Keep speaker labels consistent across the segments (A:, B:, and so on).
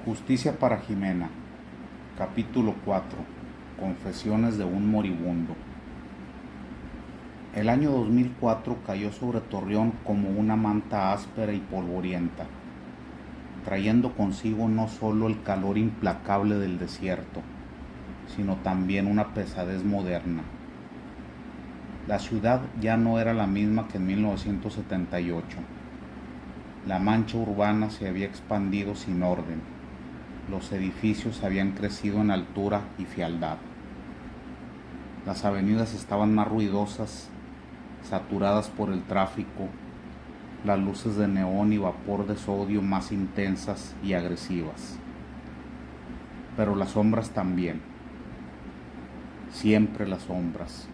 A: Justicia para Jimena, capítulo 4. Confesiones de un moribundo. El año 2004 cayó sobre Torreón como una manta áspera y polvorienta, trayendo consigo no solo el calor implacable del desierto, sino también una pesadez moderna. La ciudad ya no era la misma que en 1978. La mancha urbana se había expandido sin orden. Los edificios habían crecido en altura y fealdad. Las avenidas estaban más ruidosas, saturadas por el tráfico, las luces de neón y vapor de sodio más intensas y agresivas. Pero las sombras también, siempre las sombras,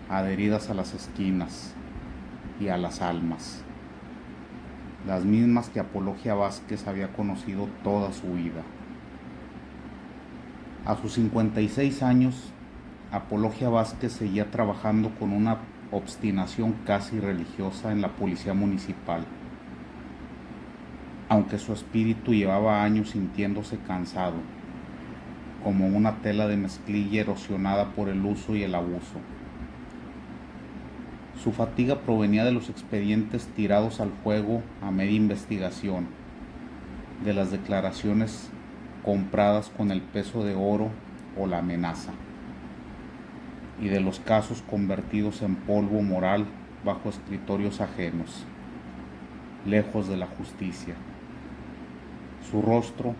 A: adheridas a las esquinas y a las almas, las mismas que Apologia Vázquez había conocido toda su vida. A sus 56 años, Apologia Vázquez seguía trabajando con una obstinación casi religiosa en la policía municipal, aunque su espíritu llevaba años sintiéndose cansado, como una tela de mezclilla erosionada por el uso y el abuso. Su fatiga provenía de los expedientes tirados al fuego a media investigación, de las declaraciones compradas con el peso de oro o la amenaza, y de los casos convertidos en polvo moral bajo escritorios ajenos, lejos de la justicia. Su rostro,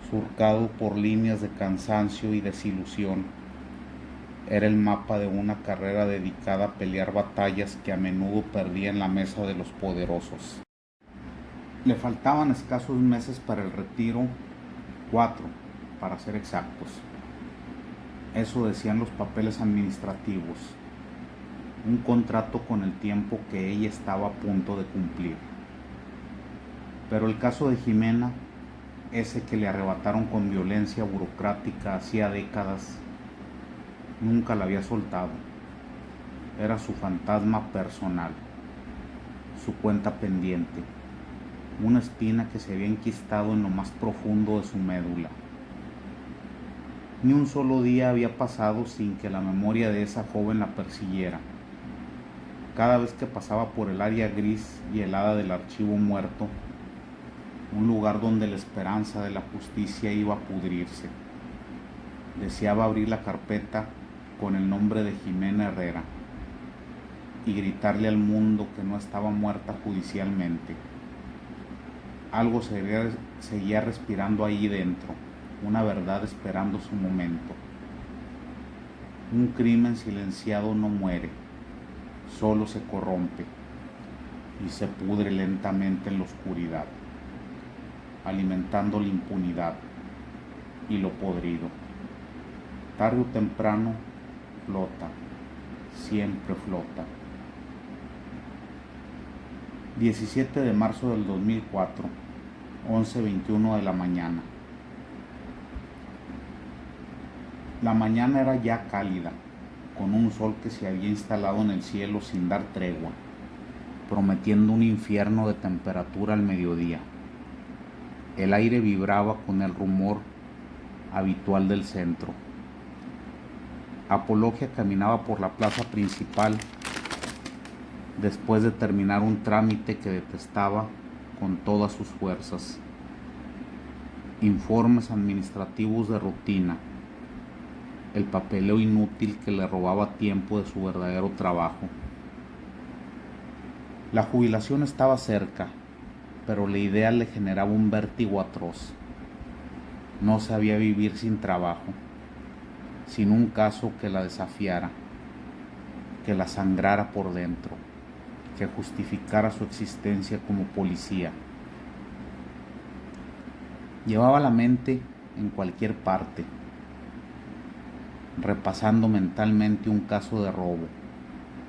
A: surcado por líneas de cansancio y desilusión, era el mapa de una carrera dedicada a pelear batallas que a menudo perdía en la mesa de los poderosos. Le faltaban escasos meses para el retiro, 4, para ser exactos. Eso decían los papeles administrativos, un contrato con el tiempo que ella estaba a punto de cumplir. Pero el caso de Jimena, ese que le arrebataron con violencia burocrática hacía décadas, nunca la había soltado. Era su fantasma personal, su cuenta pendiente, una espina que se había enquistado en lo más profundo de su médula. Ni un solo día había pasado sin que la memoria de esa joven la persiguiera. Cada vez que pasaba por el área gris y helada del archivo muerto, un lugar donde la esperanza de la justicia iba a pudrirse, deseaba abrir la carpeta con el nombre de Jimena Herrera y gritarle al mundo que no estaba muerta judicialmente. Algo seguía respirando ahí dentro, una verdad esperando su momento. Un crimen silenciado no muere, solo se corrompe y se pudre lentamente en la oscuridad, alimentando la impunidad y lo podrido. Tarde o temprano flota, siempre flota. 17 de marzo del 2004, 11:21 de la mañana. La mañana era ya cálida, con un sol que se había instalado en el cielo sin dar tregua, prometiendo un infierno de temperatura al mediodía. El aire vibraba con el rumor habitual del centro. Apologia caminaba por la plaza principal después de terminar un trámite que detestaba con todas sus fuerzas. Informes administrativos de rutina, el papeleo inútil que le robaba tiempo de su verdadero trabajo. La jubilación estaba cerca, pero la idea le generaba un vértigo atroz. No sabía vivir sin trabajo, sin un caso que la desafiara, que la sangrara por dentro, que justificara su existencia como policía. Llevaba la mente en cualquier parte, repasando mentalmente un caso de robo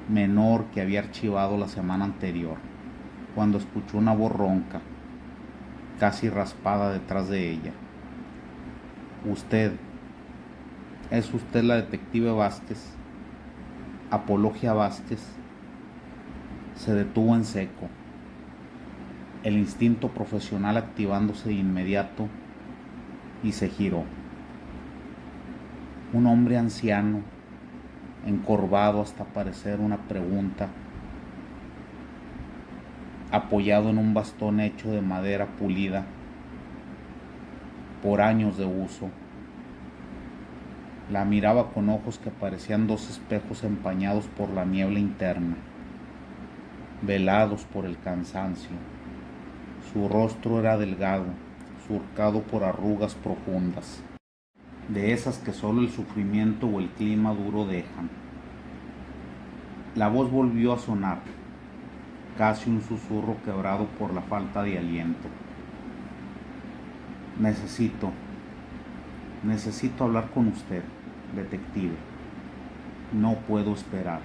A: menor que había archivado la semana anterior, cuando escuchó una voz ronca, casi raspada detrás de ella. ¿Es usted la detective Vázquez? Apologia Vázquez. Se detuvo en seco, el instinto profesional activándose de inmediato y se giró. Un hombre anciano, encorvado hasta parecer una pregunta, apoyado en un bastón hecho de madera pulida por años de uso, la miraba con ojos que parecían dos espejos empañados por la niebla interna, velados por el cansancio. Su rostro era delgado, surcado por arrugas profundas, de esas que solo el sufrimiento o el clima duro dejan. La voz volvió a sonar, casi un susurro quebrado por la falta de aliento. Necesito hablar con usted, detective. No puedo esperar.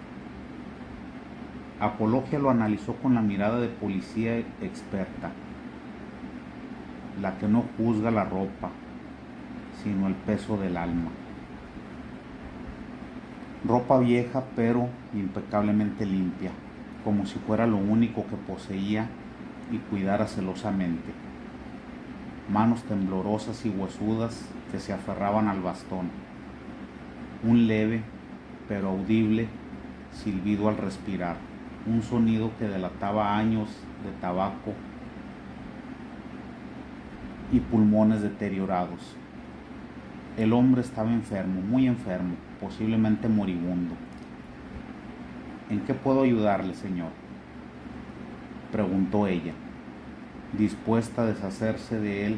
A: Apologia lo analizó con la mirada de policía experta, la que no juzga la ropa, sino el peso del alma. Ropa vieja pero impecablemente limpia, como si fuera lo único que poseía y cuidara celosamente. Manos temblorosas y huesudas que se aferraban al bastón. Un leve pero audible silbido al respirar, un sonido que delataba años de tabaco y pulmones deteriorados. El hombre estaba enfermo, muy enfermo, posiblemente moribundo. ¿En qué puedo ayudarle, señor?, preguntó ella, dispuesta a deshacerse de él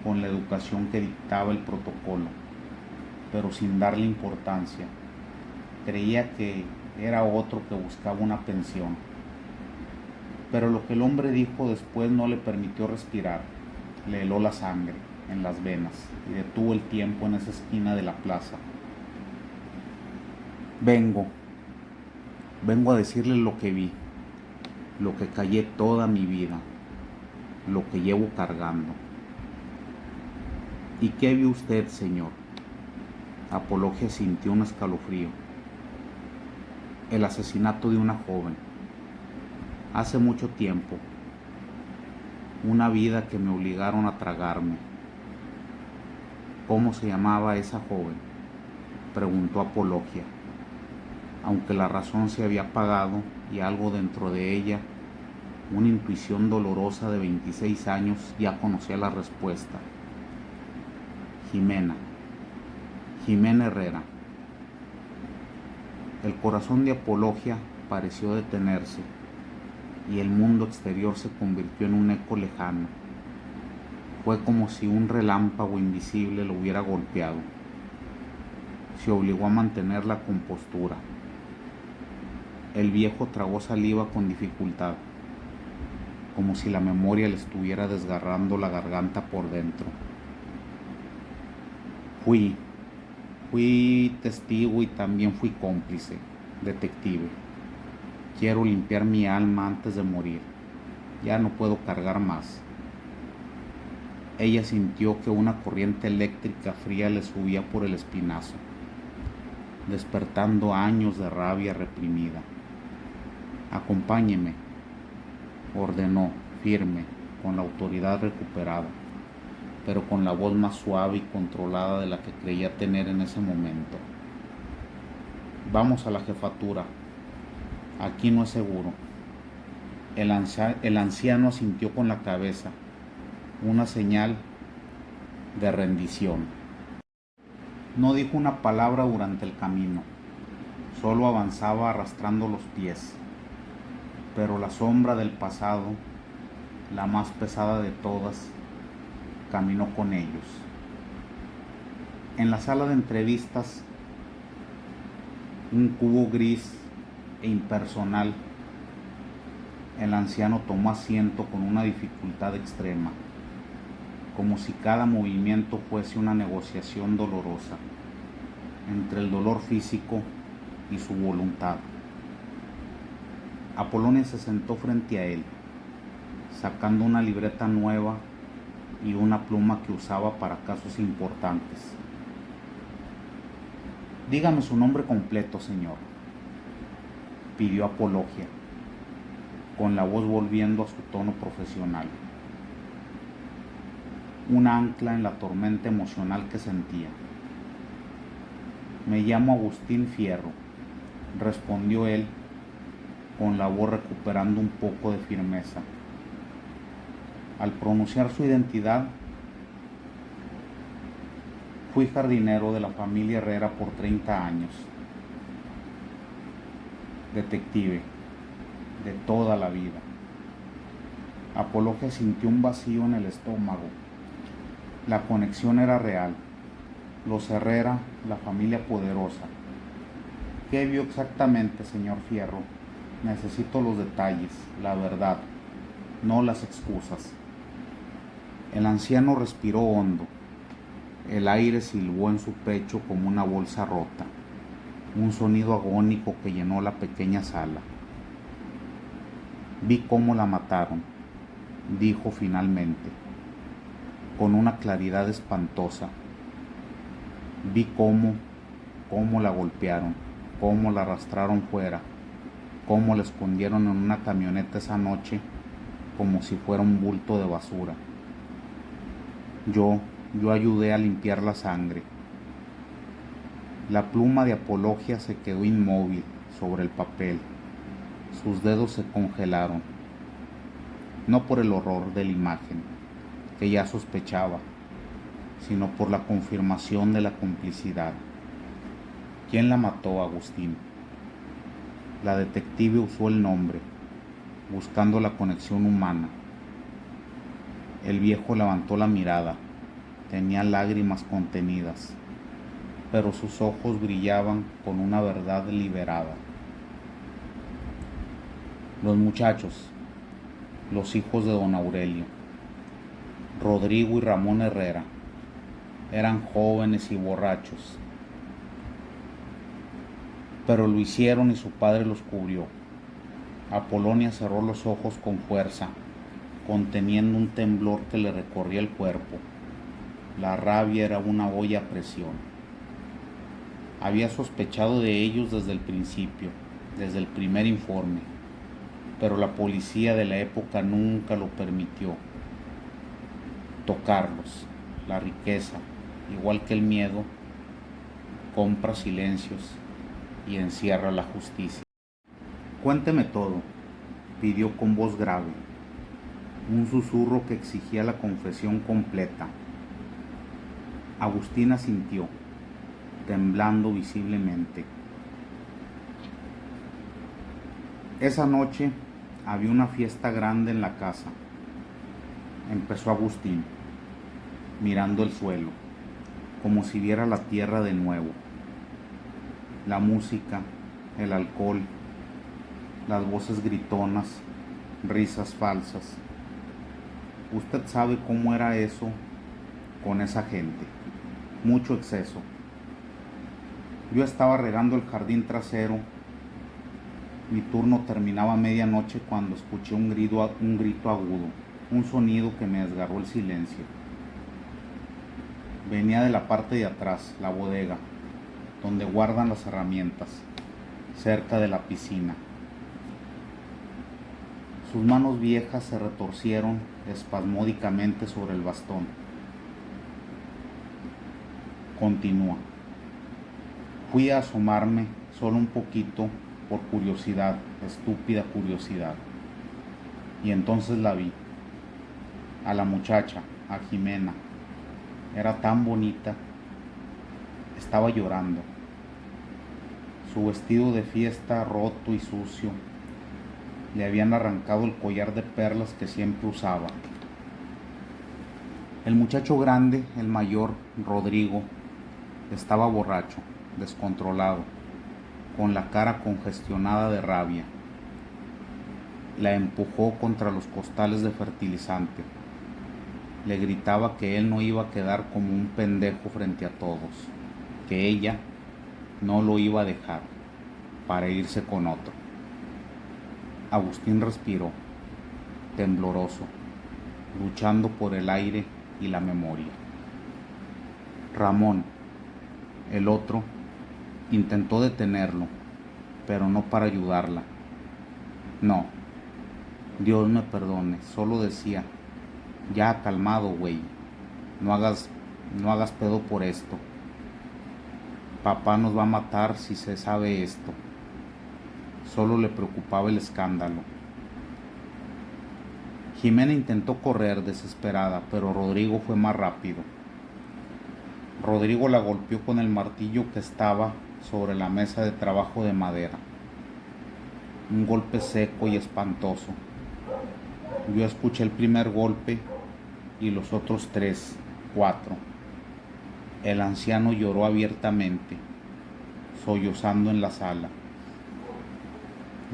A: con la educación que dictaba el protocolo, pero sin darle importancia. Creía que era otro que buscaba una pensión. Pero lo que el hombre dijo después no le permitió respirar. Le heló la sangre en las venas y detuvo el tiempo en esa esquina de la plaza. Vengo a decirle lo que vi, lo que callé toda mi vida, lo que llevo cargando. ¿Y qué vio usted, señor? Apologia sintió un escalofrío. El asesinato de una joven. Hace mucho tiempo. Una vida que me obligaron a tragarme. ¿Cómo se llamaba esa joven?, preguntó Apologia, aunque la razón se había apagado y algo dentro de ella, una intuición dolorosa de 26 años, ya conocía la respuesta. Jimena Herrera. El corazón de Apologia pareció detenerse y el mundo exterior se convirtió en un eco lejano. Fue como si un relámpago invisible lo hubiera golpeado. Se obligó a mantener la compostura. El viejo tragó saliva con dificultad, como si la memoria le estuviera desgarrando la garganta por dentro. Fui testigo y también fui cómplice, detective. Quiero limpiar mi alma antes de morir. Ya no puedo cargar más. Ella sintió que una corriente eléctrica fría le subía por el espinazo, despertando años de rabia reprimida. Acompáñeme, ordenó, firme, con la autoridad recuperada, pero con la voz más suave y controlada de la que creía tener en ese momento. Vamos a la jefatura. Aquí no es seguro. El anciano asintió con la cabeza, una señal de rendición. No dijo una palabra durante el camino, solo avanzaba arrastrando los pies, pero la sombra del pasado, la más pesada de todas, caminó con ellos. En la sala de entrevistas, un cubo gris e impersonal, el anciano tomó asiento con una dificultad extrema, como si cada movimiento fuese una negociación dolorosa entre el dolor físico y su voluntad. Apolonia se sentó frente a él, sacando una libreta nueva y una pluma que usaba para casos importantes. Dígame su nombre completo, señor, pidió Apologia, con la voz volviendo a su tono profesional. un ancla en la tormenta emocional que sentía. Me llamo Agustín Fierro, respondió él con la voz recuperando un poco de firmeza. Al pronunciar su identidad, fui jardinero de la familia Herrera por 30 años. Detective de toda la vida. Apologia sintió un vacío en el estómago. La conexión era real. Los Herrera, la familia poderosa. ¿Qué vio exactamente, señor Fierro? Necesito los detalles, la verdad, no las excusas. El anciano respiró hondo. El aire silbó en su pecho como una bolsa rota, un sonido agónico que llenó la pequeña sala. Vi cómo la mataron, dijo finalmente, con una claridad espantosa. Vi cómo la golpearon, cómo la arrastraron fuera, cómo la escondieron en una camioneta esa noche como si fuera un bulto de basura. Yo ayudé a limpiar la sangre. La pluma de Apologia se quedó inmóvil sobre el papel. Sus dedos se congelaron, no por el horror de la imagen, que ya sospechaba, sino por la confirmación de la complicidad. ¿Quién la mató, Agustín? La detective usó el nombre, buscando la conexión humana. El viejo levantó la mirada. Tenía lágrimas contenidas, pero sus ojos brillaban con una verdad liberada. Los muchachos, los hijos de don Aurelio, Rodrigo y Ramón Herrera, eran jóvenes y borrachos, pero lo hicieron y su padre los cubrió. Apolonia cerró los ojos con fuerza, conteniendo un temblor que le recorría el cuerpo. La rabia era una olla a presión. Había sospechado de ellos desde el principio, desde el primer informe, pero la policía de la época nunca lo permitió. Tocarlos, la riqueza, igual que el miedo, compra silencios y encierra la justicia. Cuénteme todo, pidió con voz grave, un susurro que exigía la confesión completa. Agustín asintió, temblando visiblemente. Esa noche había una fiesta grande en la casa. Empezó Agustín, mirando el suelo, como si viera la tierra de nuevo. La música, el alcohol, las voces gritonas, risas falsas. Usted sabe cómo era eso con esa gente. Mucho exceso. Yo estaba regando el jardín trasero. Mi turno terminaba a medianoche cuando escuché un grito agudo, un sonido que me desgarró el silencio. Venía de la parte de atrás, la bodega, donde guardan las herramientas, cerca de la piscina. Sus manos viejas se retorcieron espasmódicamente sobre el bastón. Continúa. Fui a asomarme solo un poquito por curiosidad, estúpida curiosidad. Y entonces la vi. A la muchacha, a Jimena. Era tan bonita. Estaba llorando. Su vestido de fiesta roto y sucio. Le habían arrancado el collar de perlas que siempre usaba. El muchacho grande, el mayor, Rodrigo, estaba borracho, descontrolado, con la cara congestionada de rabia. La empujó contra los costales de fertilizante. Le gritaba que él no iba a quedar como un pendejo frente a todos, que ella no lo iba a dejar para irse con otro. Agustín respiró, tembloroso, luchando por el aire y la memoria. Ramón, el otro, intentó detenerlo, pero no para ayudarla. No, Dios me perdone, solo decía, ya calmado, güey. No hagas, no hagas pedo por esto. Papá nos va a matar si se sabe esto. Solo le preocupaba el escándalo. Jimena intentó correr desesperada, pero Rodrigo fue más rápido. Rodrigo la golpeó con el martillo que estaba sobre la mesa de trabajo de madera. Un golpe seco y espantoso. Yo escuché el primer golpe y los otros 3, 4. El anciano lloró abiertamente, sollozando en la sala.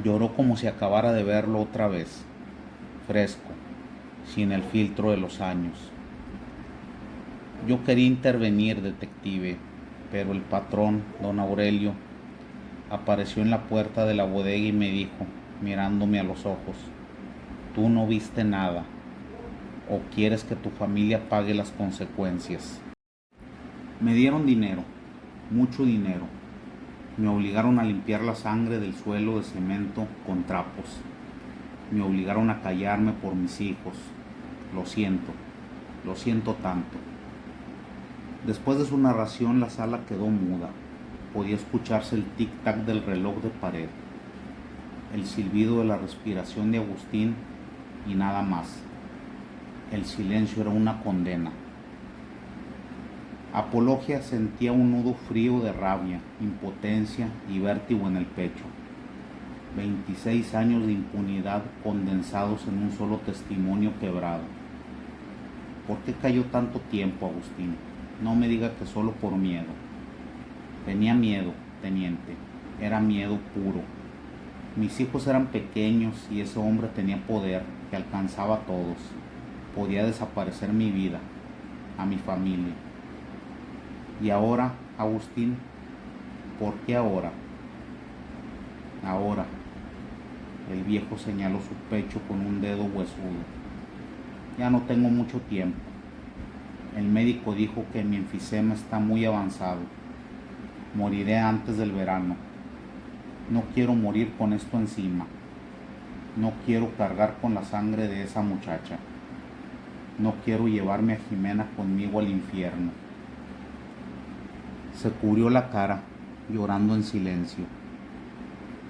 A: Lloró como si acabara de verlo otra vez, fresco, sin el filtro de los años. Yo quería intervenir, detective, pero el patrón, don Aurelio, apareció en la puerta de la bodega y me dijo, mirándome a los ojos, tú no viste nada, o quieres que tu familia pague las consecuencias. Me dieron dinero, mucho dinero. Me obligaron a limpiar la sangre del suelo de cemento con trapos. Me obligaron a callarme por mis hijos. Lo siento tanto. Después de su narración la sala quedó muda. Podía escucharse el tic-tac del reloj de pared, el silbido de la respiración de Agustín y nada más. El silencio era una condena. Apologia sentía un nudo frío de rabia, impotencia y vértigo en el pecho. 26 años de impunidad condensados en un solo testimonio quebrado. ¿Por qué cayó tanto tiempo, Agustín? No me diga que solo por miedo. Tenía miedo, teniente. Era miedo puro. Mis hijos eran pequeños y ese hombre tenía poder que alcanzaba a todos. Podía desaparecer mi vida, a mi familia. Y ahora, Agustín, ¿por qué ahora? Ahora. El viejo señaló su pecho con un dedo huesudo. Ya no tengo mucho tiempo. El médico dijo que mi enfisema está muy avanzado. Moriré antes del verano. No quiero morir con esto encima. No quiero cargar con la sangre de esa muchacha. No quiero llevarme a Jimena conmigo al infierno. Se cubrió la cara, llorando en silencio.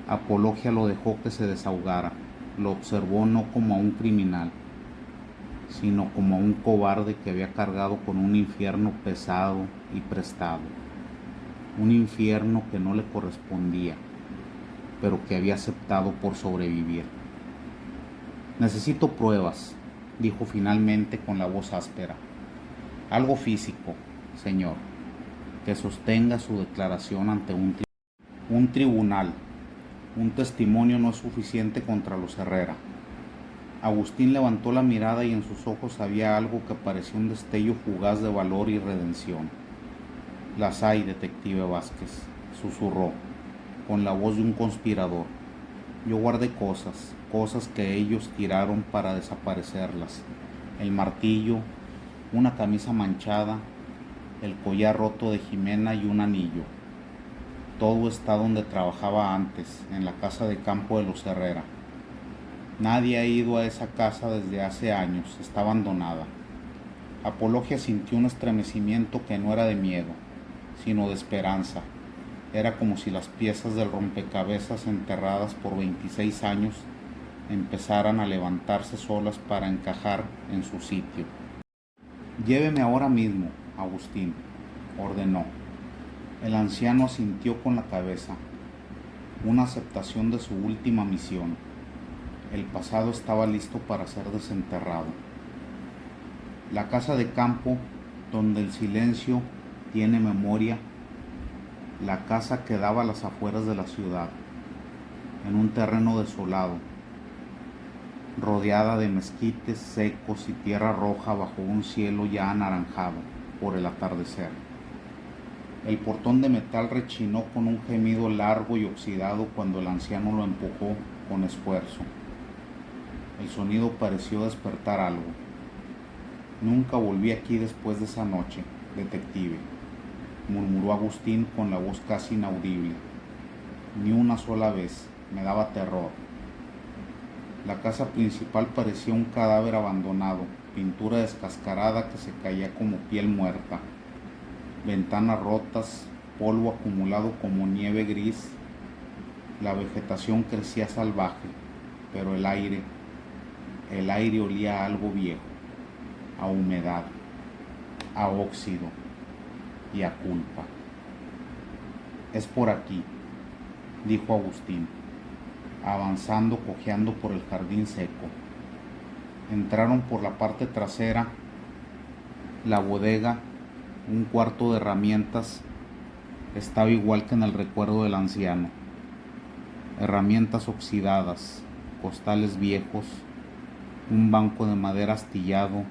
A: Apologia lo dejó que se desahogara. Lo observó no como a un criminal, sino como a un cobarde que había cargado con un infierno pesado y prestado. Un infierno que no le correspondía, pero que había aceptado por sobrevivir. Necesito pruebas, dijo finalmente con la voz áspera. Algo físico, señor, que sostenga su declaración ante un tribunal. Un testimonio no es suficiente contra los Herrera. Agustín levantó la mirada y en sus ojos había algo que parecía un destello fugaz de valor y redención. Las hay, detective Vázquez, susurró, con la voz de un conspirador. Yo guardé cosas que ellos tiraron para desaparecerlas. El martillo, una camisa manchada, el collar roto de Jimena y un anillo. Todo está donde trabajaba antes, en la casa de campo de los Herrera. Nadie ha ido a esa casa desde hace años, está abandonada. Apologia sintió un estremecimiento que no era de miedo, sino de esperanza. Era como si las piezas del rompecabezas enterradas por 26 años empezaran a levantarse solas para encajar en su sitio. Lléveme ahora mismo, Agustín, ordenó. El anciano asintió con la cabeza, una aceptación de su última misión. El pasado estaba listo para ser desenterrado. La casa de campo donde el silencio tiene memoria, la casa quedaba a las afueras de la ciudad, en un terreno desolado, rodeada de mezquites secos y tierra roja bajo un cielo ya anaranjado por el atardecer. El portón de metal rechinó con un gemido largo y oxidado cuando el anciano lo empujó con esfuerzo. El sonido pareció despertar algo. Nunca volví aquí después de esa noche, detective, murmuró Agustín con la voz casi inaudible. Ni una sola vez, me daba terror. La casa principal parecía un cadáver abandonado, pintura descascarada que se caía como piel muerta, ventanas rotas, polvo acumulado como nieve gris. La vegetación crecía salvaje, pero el aire olía a algo viejo, a humedad, a óxido y a culpa. Es por aquí, dijo Agustín, avanzando cojeando por el jardín seco. Entraron por la parte trasera, la bodega, un cuarto de herramientas, estaba igual que en el recuerdo del anciano. Herramientas oxidadas, costales viejos, un banco de madera astillado,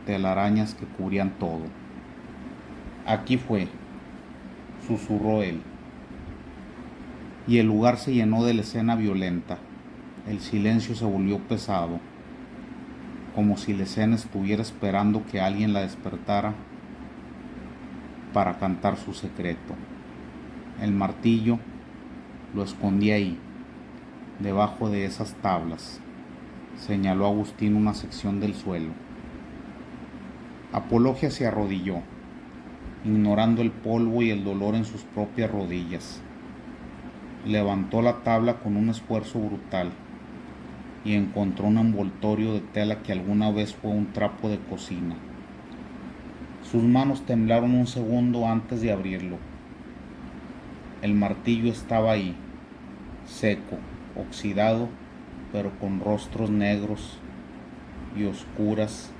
A: telarañas que cubrían todo. Aquí fue, susurró él. Y el lugar se llenó de la escena violenta. El silencio se volvió pesado, como si la escena estuviera esperando que alguien la despertara para cantar su secreto. El martillo lo escondí ahí, debajo de esas tablas, señaló Agustín una sección del suelo. Apologia se arrodilló, ignorando el polvo y el dolor en sus propias rodillas. Levantó la tabla con un esfuerzo brutal y encontró un envoltorio de tela que alguna vez fue un trapo de cocina. Sus manos temblaron un segundo antes de abrirlo. El martillo estaba ahí, seco, oxidado, pero con rostros negros y oscuras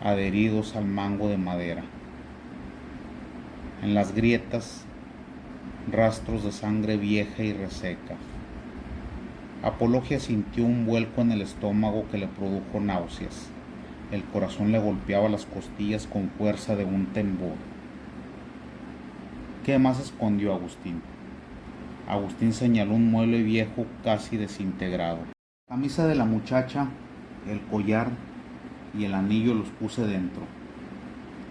A: adheridos al mango de madera. En las grietas, rastros de sangre vieja y reseca. Apologia sintió un vuelco en el estómago que le produjo náuseas. El corazón le golpeaba las costillas con fuerza de un temblor. ¿Qué más escondió Agustín? Agustín señaló un mueble viejo casi desintegrado. La camisa de la muchacha, el collar y el anillo los puse dentro.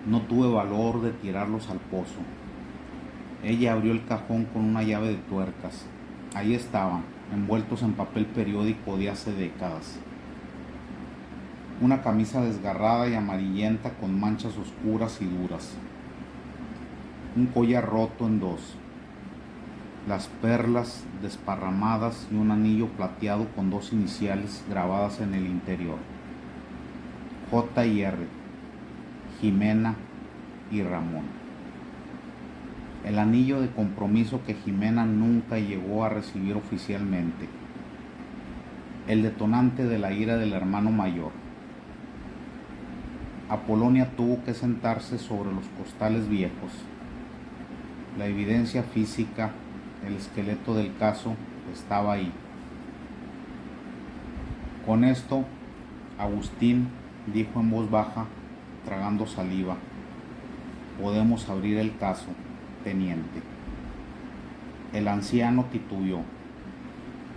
A: No tuve valor de tirarlos al pozo. Ella abrió el cajón con una llave de tuercas. Ahí estaban, envueltos en papel periódico de hace décadas. Una camisa desgarrada y amarillenta con manchas oscuras y duras. Un collar roto en dos. Las perlas desparramadas y un anillo plateado con dos iniciales grabadas en el interior. J y R, Jimena y Ramón. El anillo de compromiso que Jimena nunca llegó a recibir oficialmente. El detonante de la ira del hermano mayor. Apolonia tuvo que sentarse sobre los costales viejos. La evidencia física, el esqueleto del caso, estaba ahí. Con esto, Agustín dijo en voz baja, tragando saliva: podemos abrir el caso, teniente. El anciano titubeó,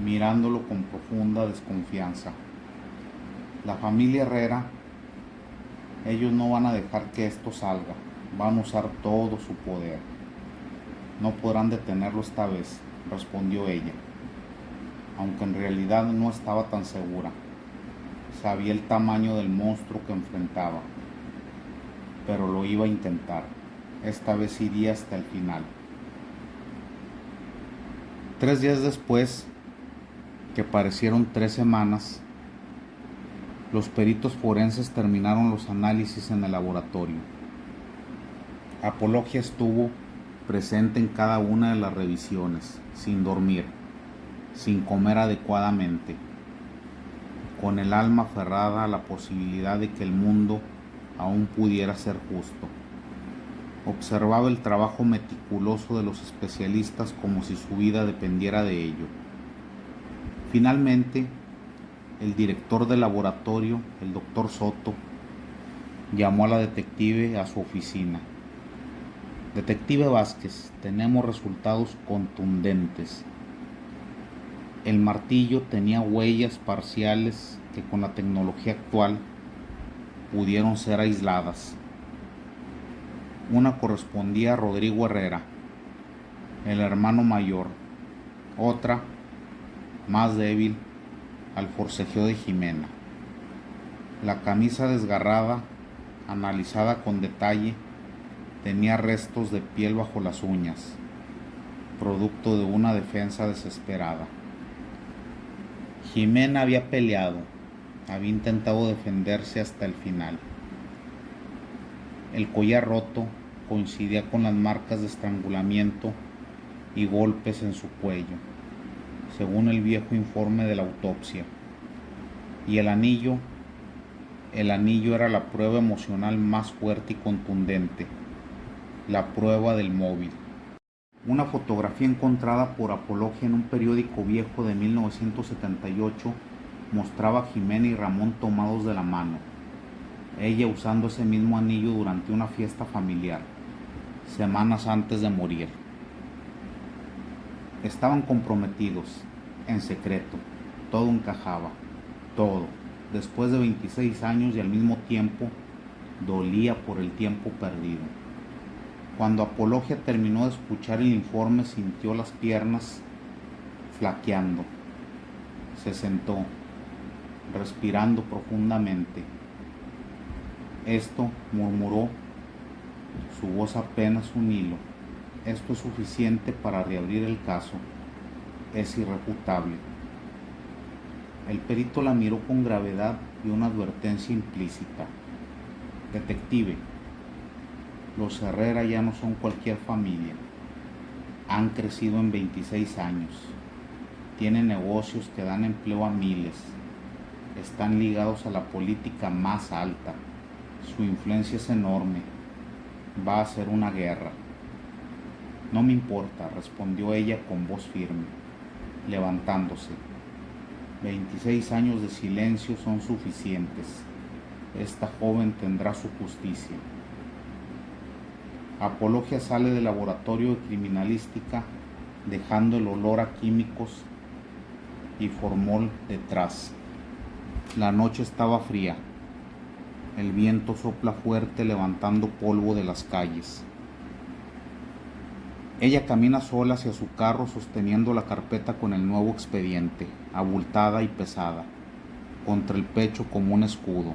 A: mirándolo con profunda desconfianza. La familia Herrera, ellos no van a dejar que esto salga, van a usar todo su poder. No podrán detenerlo esta vez, respondió ella, aunque en realidad no estaba tan segura. Sabía el tamaño del monstruo que enfrentaba, pero lo iba a intentar. Esta vez iría hasta el final. 3 días después, que parecieron 3 semanas, los peritos forenses terminaron los análisis en el laboratorio. Apologia estuvo presente en cada una de las revisiones, sin dormir, sin comer adecuadamente, con el alma aferrada a la posibilidad de que el mundo aún pudiera ser justo. Observaba el trabajo meticuloso de los especialistas como si su vida dependiera de ello. Finalmente, el director del laboratorio, el doctor Soto, llamó a la detective a su oficina. Detective Vázquez, tenemos resultados contundentes. El martillo tenía huellas parciales que con la tecnología actual pudieron ser aisladas. Una correspondía a Rodrigo Herrera, el hermano mayor. Otra, más débil, al forcejeo de Jimena. La camisa desgarrada, analizada con detalle, tenía restos de piel bajo las uñas, producto de una defensa desesperada. Jimena había peleado, había intentado defenderse hasta el final. El collar roto coincidía con las marcas de estrangulamiento y golpes en su cuello, según el viejo informe de la autopsia. Y el anillo era la prueba emocional más fuerte y contundente, la prueba del móvil. Una fotografía encontrada por Apología en un periódico viejo de 1978 mostraba a Jimena y Ramón tomados de la mano, ella usando ese mismo anillo durante una fiesta familiar, semanas antes de morir. Estaban comprometidos, en secreto, todo encajaba, todo, después de 26 años y al mismo tiempo dolía por el tiempo perdido. Cuando Apología terminó de escuchar el informe, sintió las piernas flaqueando. Se sentó, respirando profundamente. Esto, murmuró, su voz apenas un hilo. Esto es suficiente para reabrir el caso. Es irrefutable. El perito la miró con gravedad y una advertencia implícita. Detective, los Herrera ya no son cualquier familia. Han crecido en 26 años. Tienen negocios que dan empleo a miles. Están ligados a la política más alta. Su influencia es enorme. Va a ser una guerra. No me importa, respondió ella con voz firme, levantándose. 26 años de silencio son suficientes. Esta joven tendrá su justicia. Apología sale del laboratorio de criminalística, dejando el olor a químicos y formol detrás. La noche estaba fría. El viento sopla fuerte levantando polvo de las calles. Ella camina sola hacia su carro sosteniendo la carpeta con el nuevo expediente, abultada y pesada, contra el pecho como un escudo.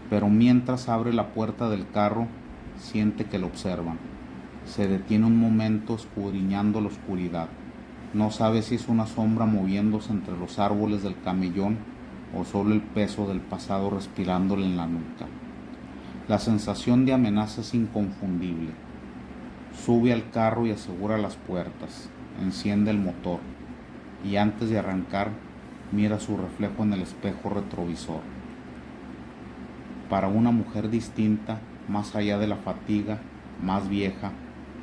A: Pero mientras abre la puerta del carro, siente que lo observan. Se detiene un momento escudriñando la oscuridad. No sabe si es una sombra moviéndose entre los árboles del camellón o solo el peso del pasado respirándole en la nuca. La sensación de amenaza es inconfundible. Sube al carro y asegura las puertas, enciende el motor y antes de arrancar mira su reflejo en el espejo retrovisor. Para una mujer distinta, más allá de la fatiga, más vieja,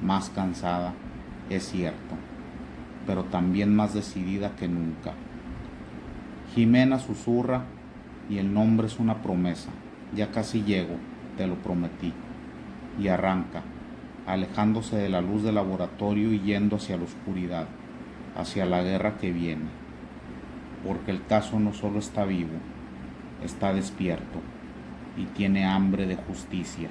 A: más cansada, es cierto, pero también más decidida que nunca. Jimena susurra y el nombre es una promesa. Ya casi llego, te lo prometí. Y arranca, alejándose de la luz del laboratorio y yendo hacia la oscuridad, hacia la guerra que viene. Porque el caso no solo está vivo, está despierto y tiene hambre de justicia.